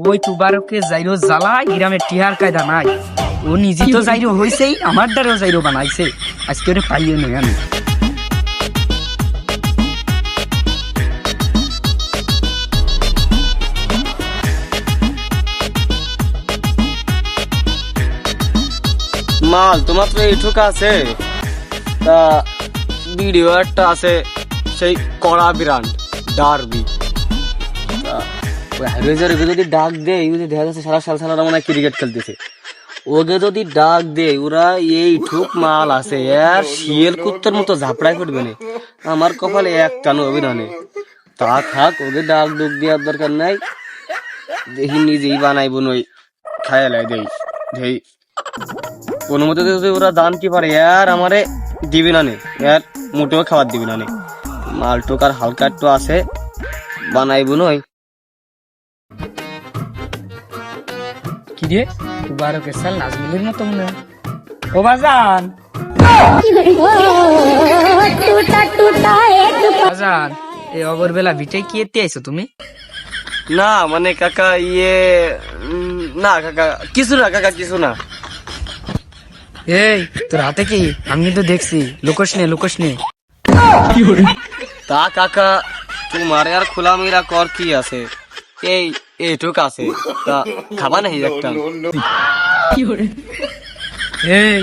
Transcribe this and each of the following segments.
ওই তুবারকে যাইরো জ্বালায় গ্রামের টিহার কায়দা নাই। ও নিজে তো যাইরো হইছেই, আমার দ্বারাও যাইরো বানাইছে। আজকে ওরে পাইয়ে নই আমি। মাল তোমার তো এইটুকু আছে, তা ভিডিও একটা আছে সেই কড়া বিরান ডারবি, যদি ডাক দেয় দেখা যাচ্ছে সারা সাল সালারা মনে হয় ক্রিকেট খেলতেছে। ওকে যদি ডাক দেয় ওরা এইটুক মাল আছে আর শিয়াল কুত্তার মতো ঝাপড়ায় ফুটবে না। আমার কপালে একটানো অভিনয় তা থাক, ওকে ডাক ডুক দেওয়ার দরকার নাই। দেখি নিজেই বানাইব নই খায়ালাই দেই দেই কোনো মতে যদি ওরা দান কি পারে আর আমারে দিবি না নে, আর মোটেও খাবার দিবি না নে। মালটুক আর হালকা একটু আছে বানাইব নই। কি রে তুবারকে সাল নাজমুলের মতো মনে হয়। ও বাজান বাজান, এই অগরবেলা ভিটে কি এতে আইছো তুমি? না মানে কাকা না কাকা কিছু না, কাকা কিছু না। এই তোর হাতে কি? আমি কিন্তু দেখছি, লোকস নে। তা কাকা তোমার আর খোলা মেরা কর কি আছে, এইটুক আছে, তা খাবা নাহি একটা? এই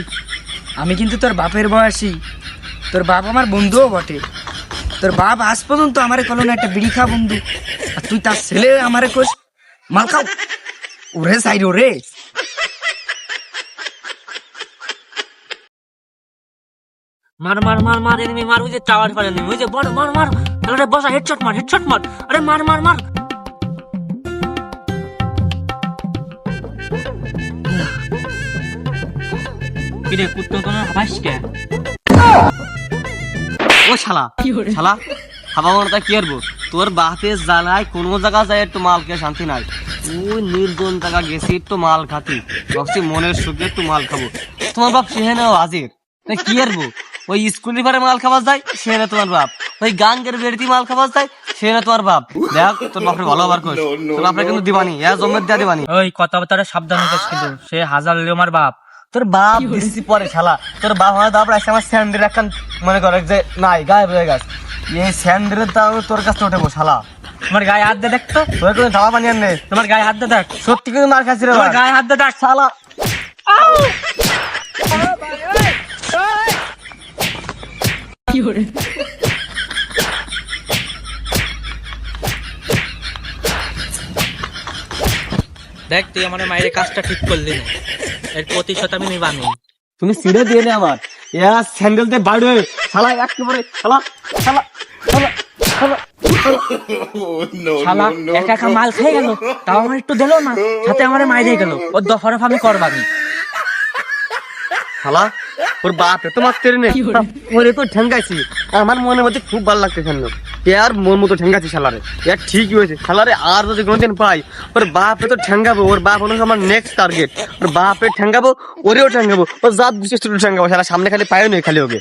আমি কিন্তু তোর বাপের বয়সী, তোর বাপ আমার বন্ধুও বটে। তোর বাপ আজ পর্যন্ত আমারে কলো না একটা বিড়ি খা বন্ধু, আর তুই তার ছেলে আমারে কোস মাল খাও। ওরে সাইড ওরে মার মার মার মার এনিমি মার, ওই যে টাওয়ার ফেলে এনিমি, ওই যে বড় মার মার তাহলে বসা হেডশট মার আরে মার মার মার। কিরে কুত্তো তো না হাবাস কে? ও শালা শালা খাবা মনে কি করবো? তোর বাপের জ্বালায় কোনো জায়গা যায় একটু মাল খেয়ে শান্তি নাই। ওই নির্জন জায়গা গেছি একটু মাল খাতি, ভাবছি মনের সুখে একটু মাল খাবো। তোমার বাপ সেহেনেও হাজির, কি করবো? ওই স্কুলের পারে মাল খাবার যায় সেহেনে তোমার বাপ, ওই গাঙ্গের বেড়িতে মাল খাবার যায় সেহেনে তোমার বাপ। দেখ তোর বাপরে ভালো আবার কর, তোর বাপরে কিন্তু দিবানি, জমের দেয়া দিবানি। ওই কথাবার্তা সাবধান হইছিস কিন্তু, সে হাজার লেও আমার বাপ। তোর বাপ দিচ্ছি পরে শালা, তোর বাপ আমার বাপ রাখছে আমার স্যান্ডেল একখান মনে করে যে নাই গায়েব হয়ে গেছে। এই স্যান্ডেলের দাম তোর কাছে উঠেবো শালা। তোমার গায়ে হাত দে দেখ তো, তোর কোনো জামা পানি আর নেই, তোমার গায়ে হাত দে দেখ, সত্যি কিন্তু মার খাচ্ছি রে। তোমার গায়ে হাত দে দেখ শালা দেখ তুই আমার মায়ের কাজটা ঠিক করলি না, এর প্রতিশোধ আমি নিবানি। তুমি সিঁড়ে দিয়ে নে আমার স্যান্ডেল দিয়ে বাড়বে শালা একেবারে শালা শালা শালা শালা শালা একা একা মাল খেয়ে গেল, তাও আমার একটু দিল না, সাথে আমার মাইরে গেল। ওর দফারফ আমি করবানি শালা। ওর বাপ এত মারতে রে ওরে তো ঠেঙ্গাইছি, আমার মনের মধ্যে খুব ভালো লাগছে কেন আর মন মতো ঠেঙ্গাছি শালারে। ঠিকই হয়েছে শালারে, আর যদি কোনোদিন পাই ওর বাপে তো ঠেঙ্গাবো। ওর বাপ হলো আমার নেক্সট টার্গেট, ওর বাপে ঠেঙ্গাবো, ওরেও ঠেঙ্গাবো, ওর জাত বিশেষ ঠেঙ্গাবো শালা। সামনে খালি পায়ও নেই খালি ওকে।